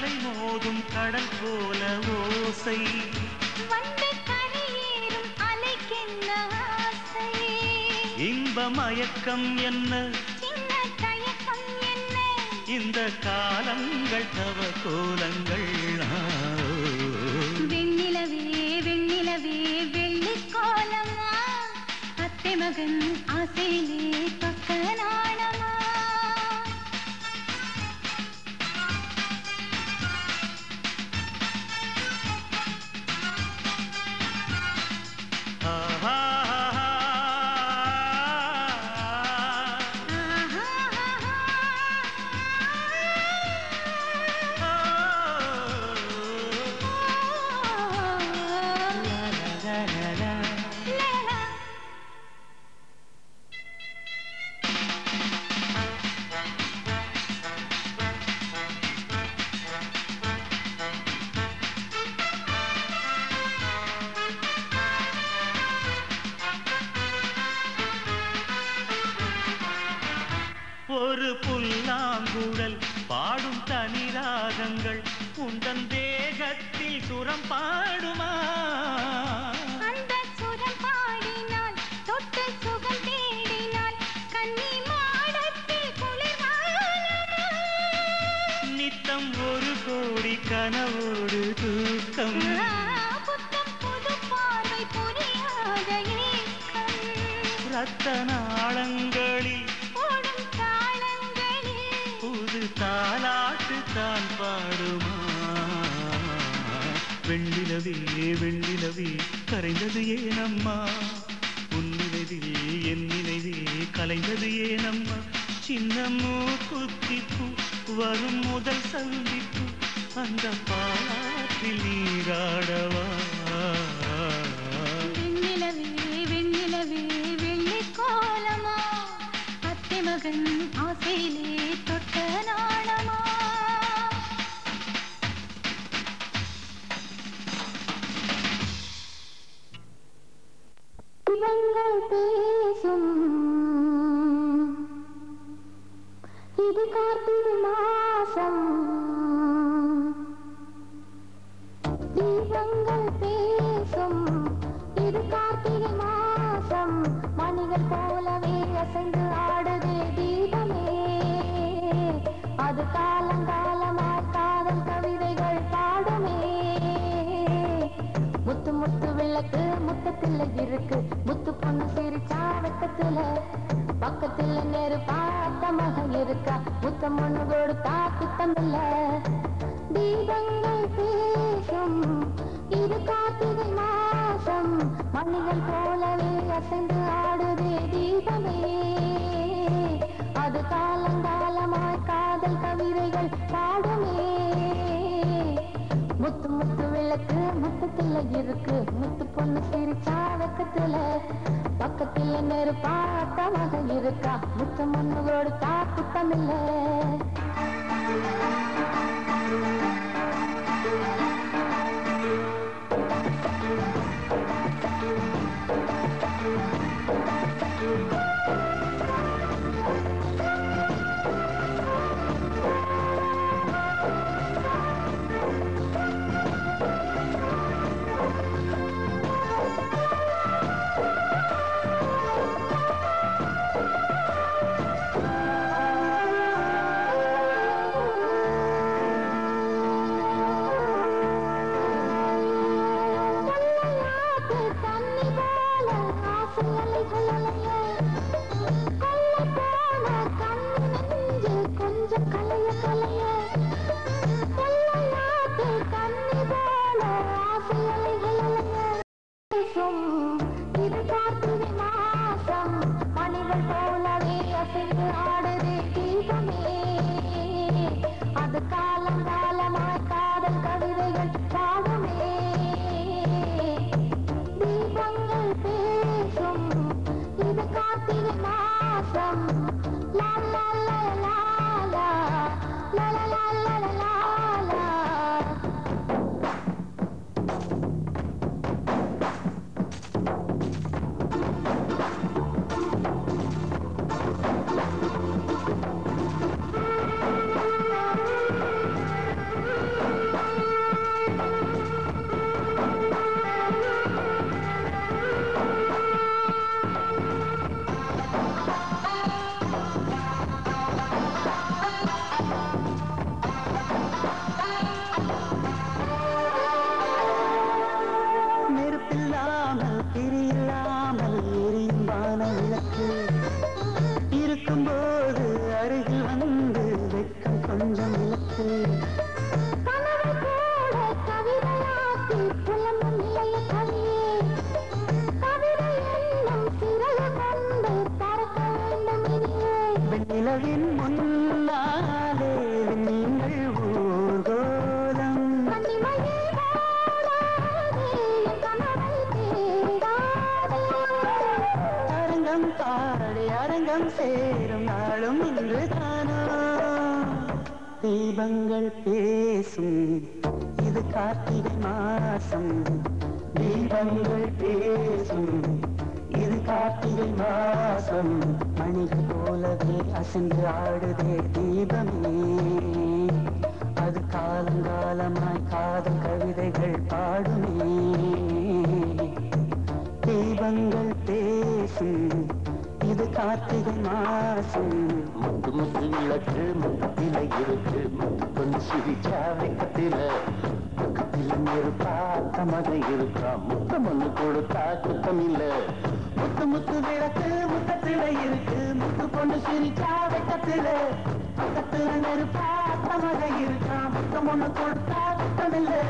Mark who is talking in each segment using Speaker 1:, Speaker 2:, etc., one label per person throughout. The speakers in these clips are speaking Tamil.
Speaker 1: அலை மோதும் கடல் போல ஓசை
Speaker 2: வந்து கரையேறும் அலைக்கென்ன ஆசை
Speaker 1: இன்ப மயக்கம் என்ன
Speaker 2: சின்ன தயக்கம் என்ன
Speaker 1: இந்த காலங்கள் தவ கோலங்கள்
Speaker 2: வெண்ணிலவே வெண்ணிலவே வெள்ளி கோலமா அத்தை மகன் ஆசையிலே பக்க நாணமா
Speaker 1: ஒரு புல்லாங்குழல் பாடும் தனி ராகங்கள் உந்தன் தேகத்தில் சுரம் பாடுமா
Speaker 2: அந்த சுரம் பாடினால் தொட்டு சுகம் தேடினால் கன்னி மாடத்தில் குளிர்வானமா
Speaker 1: நித்தம் ஒரு கோடி கனவோடு தூக்கம்
Speaker 2: புத்தம் புது பார்வை புரியாத ஏக்கம்
Speaker 1: ரத்த நாளங்களில் புது தாலாட்டு தான் பாடுமா வெண்ணிலவே வெண்ணிலவே கரைந்தது ஏனம்மா உன் நினைவில் என் நினைவே கலைந்தது ஏனம்மா சின்ன மூக்குத்திப்பு வரும் முதல் சந்திப்பு அந்த பாலாற்றில் நீராடவா
Speaker 2: வெண்ணிலவே வெண்ணிலவே வெள்ளி கோலமா அத்தை மகன் ஆசையிலே தொட்ட நாளமா இவங்கள் பேசும் இது கார்த்திகை மாசம் தீபங்கள் பேசும் இது கார்த்திகை மாசம் மணிகள் போலவே அசைந்து ஆடுதே தீபமே அது காலங்காலமாய் காதல் கவிதைகள் பாடுமே முத்து முத்து விளக்கு முத்தத்தில் இருக்கு முத்து பொண்ணு சிரிச்சா வெக்கத்துல பக்கத்துல நெருப்பா அத்தமாக இருக்கா முத்தம் ஒண்ணு கொடுத்தா குத்தமில்ல தீபங்கள் பேசும் இது கார்த்திகை மாசம் மணிகள் போலவே அசைந்து ஆடுதே தீபமே அது காலங்காலமாய் காதல் கவிதைகள் பாடுமே முத்து முத்து விளக்கு முத்தத்துல இருக்கு முத்து பொண்ணு சிரிச்சா வெக்கத்துல பக்கத்துல நெருப்பா அத்தமாக இருக்கா முத்தம் ஒண்ணு கொடுத்தா குத்தமில்ல இது கார்த்திகை மாசம் மணிகள் போலவே அசைந்து ஆடுதே தீபமே அது காலங்காலமாய் காதல் கவிதைகள் பாடுமே தீபங்கள் பேசும் இது கார்த்திகை மாசம் லா லா லா லா லா லா லா லா லா லா
Speaker 1: இருக்கும்போது அருகில் வந்து வெட்கம் கொஞ்சம் இழக்கு
Speaker 2: கனவை கூட கவிதையாக்கி புலம்பும் இளைய கவியே கவிதை என்னும் சிறகு கொண்டு பறக்க வேண்டும் இனியே
Speaker 1: வெண்ணிலவின் முன்னாலே நீங்கள் ஊர்கோலம்
Speaker 2: கண்ணிமையே ஓடாதே என் கனவை தேடாதே
Speaker 1: அரங்கம் பாடி அரங்கம் சேரும் நாளும் இன்று தானோ தீபங்கள் பேசும் இது கார்த்திகை மாசம் தீபங்கள் பேசும் இது கார்த்திகை மாசம் மணிகள் போலவே அசைந்து ஆடுதே தீபமே அது காலங்காலமாய் காதல் கவிதைகள் பாடுமே தீபங்கள் பேசும் இது கார்த்திகை மாசம்
Speaker 3: முத்து முத்து விளக்கு முகத்தில இருக்கு முத்து பொண்ணு சிரிச்சா வெக்கத்தில பக்கத்தில நெருப்பா தமக இருக்கா முத்தம் ஒண்ணு கொடுத்தா குத்தம் இல்ல
Speaker 1: முத்து முத்து விளக்கு முத்தத்தில இருக்கு முத்து பொண்ணு சிரிச்சா வெக்கத்தில பக்கத்துல நெருப்பா தமக இருக்கா முத்தம் ஒண்ணு கொடுத்தா குத்தமில்லை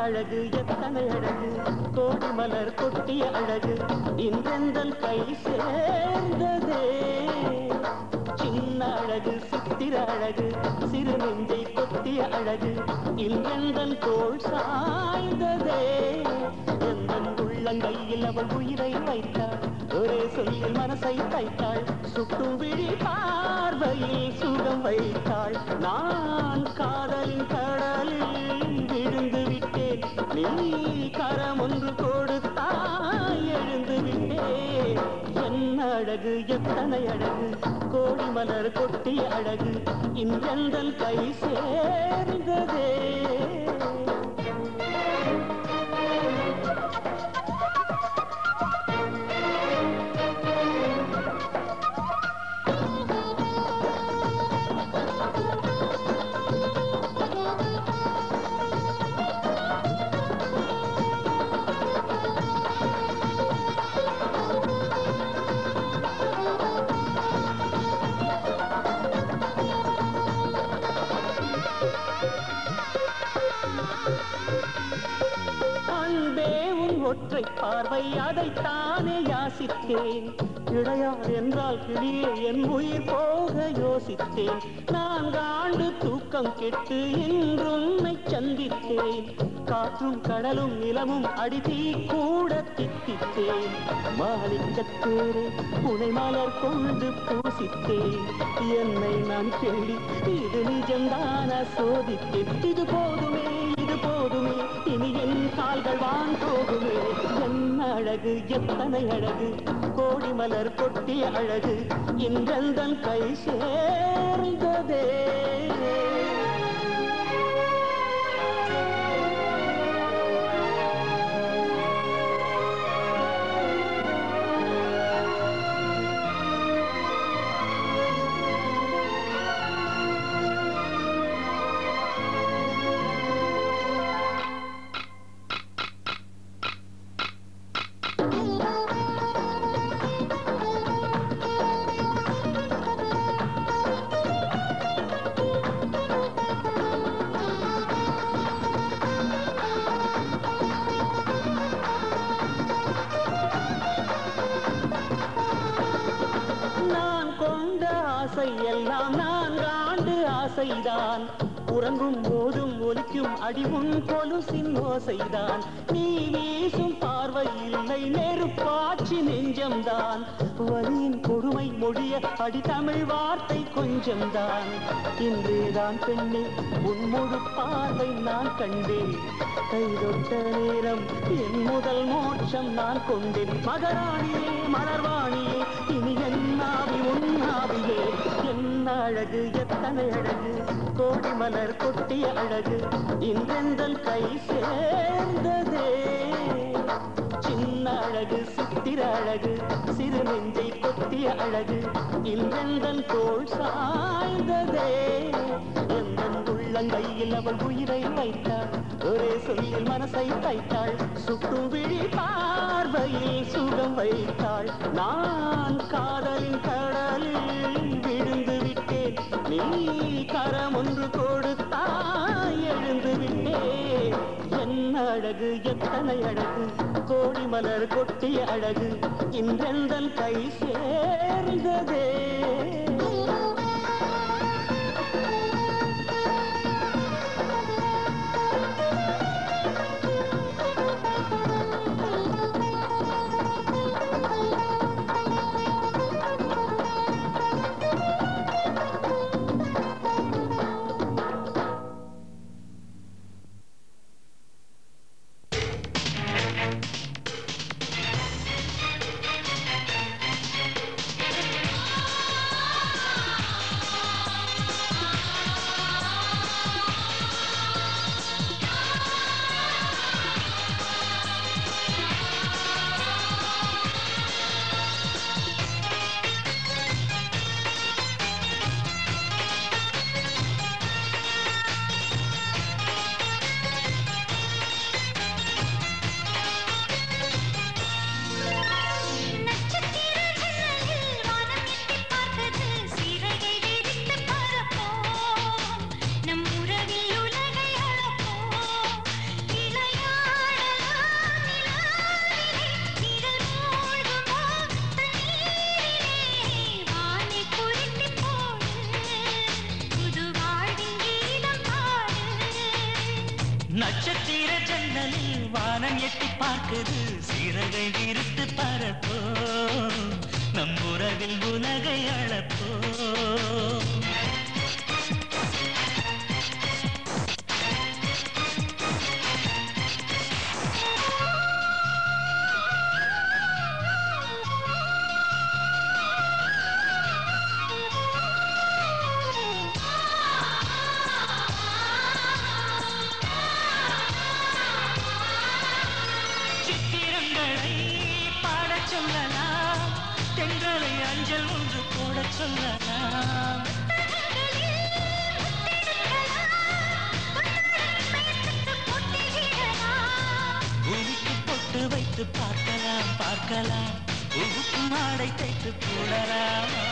Speaker 1: அழகு எத்தனை அழகு கோடி மலர் கொட்டிய அழகு இன்றெந்தல் கை சேர்ந்ததே சின்ன அழகு சித்திர அழகு சிறு நெஞ்சை கொத்திய அழகு இன்றெந்தல் தோள் சாய்ந்ததே எந்தன் உள்ளங்கையில் அவள் உயிரை வைத்தாள் ஒரே சொல்லில் மனசை தைத்தாள் சுட்டும் விழி பார்வையில் சுகம் வைத்தாள் நான் காதலின் கடலில் விழுந்து விட்டேன் நீ கரம் ஒன்று கொடுத்தாய் எழுந்து விட்டேன் என்ன அழகு எத்தனை அழகு கோடி மலர் கொட்டிய அழகு இன்றெந்தல் கை சேர்ந்ததே ஒற்றை பார்வை அதைத்தானே யாசித்தேன் இடையார் என்றால் கிளியே என் உயிர் போக யோசித்தேன் நான் காண்டு தூக்கம் கெட்டு இன்றுன்னை சந்தித்தேன் காற்றும் கடலும் நிலமும் அடித்தீ கூட தித்தித்தேன் மாளிகத்தேரே புனை மலர் கொண்டு பூசித்தேன் என்னை நான் கேள்வி இது நிஜம்தான சோதித்தேன் இது போதுமே இனி என் கால்கள் வான் போகுமே என்ன அழகு எத்தனை அழகு கோடி மலர் கொட்டிய அழகு இன்றெந்தன் கை சேர்ந்ததே எல்லாம் 4 ஆண்டு ஆசைதான் உறங்கும் போதும் ஒலிக்கும் அடிமுன் கொலுசின் ஓசைதான் நீ வீசும் பார்வை இல்லை நெருப்பாச்சி நெஞ்சம்தான் வலியின் கொடுமை மொழிய அடித்தமிழ் வார்த்தை கொஞ்சம்தான் இன்றேதான் பெண்ணே உன் முழு பார்வை நான் கண்டேன் கைதொட்ட நேரம் என் முதல் மோட்சம் நான் கொண்டேன் மகராணியே மலர்வாணியே இனி என்
Speaker 3: அழகு எத்தனை அழகு கோடி மலர் கொட்டிய அழகு இன்றெந்தன் கை சேர்ந்ததே சின்ன அழகு சித்திர அழகு சிறு நெஞ்சை கொத்திய அழகு இன்றெந்தன் தோள் சாய்ந்ததே எந்தன் உள்ளங்கையில் அவள் உயிரை வைத்தாள் ஒரே சொல்லில் மனசை தைத்தாள் சுட்டும் விழி பார்வையில் சுகம் வைத்தாள் நான் காதலின் கடலில் விழுந்து விட்டேன் நீ கரம் ஒன்று கொடுத்தாய் எழுந்து விட்டேன் என்ன அழகு எத்தனை அழகு கோடி மலர் கொட்டிய அழகு இன்றெந்தன் கை சேர்ந்ததே நட்சத்திர ஜன்னலில் வானம் எட்டி பார்க்குது சீரகை விரித்து பரப்போ நம் உறவில் உலகை அளப்போ பூமிக்கு பொட்டு வைத்து பார்க்கலாம் பார்க்கலாம் பூவுக்கு மாடை தைத்து போடலாம்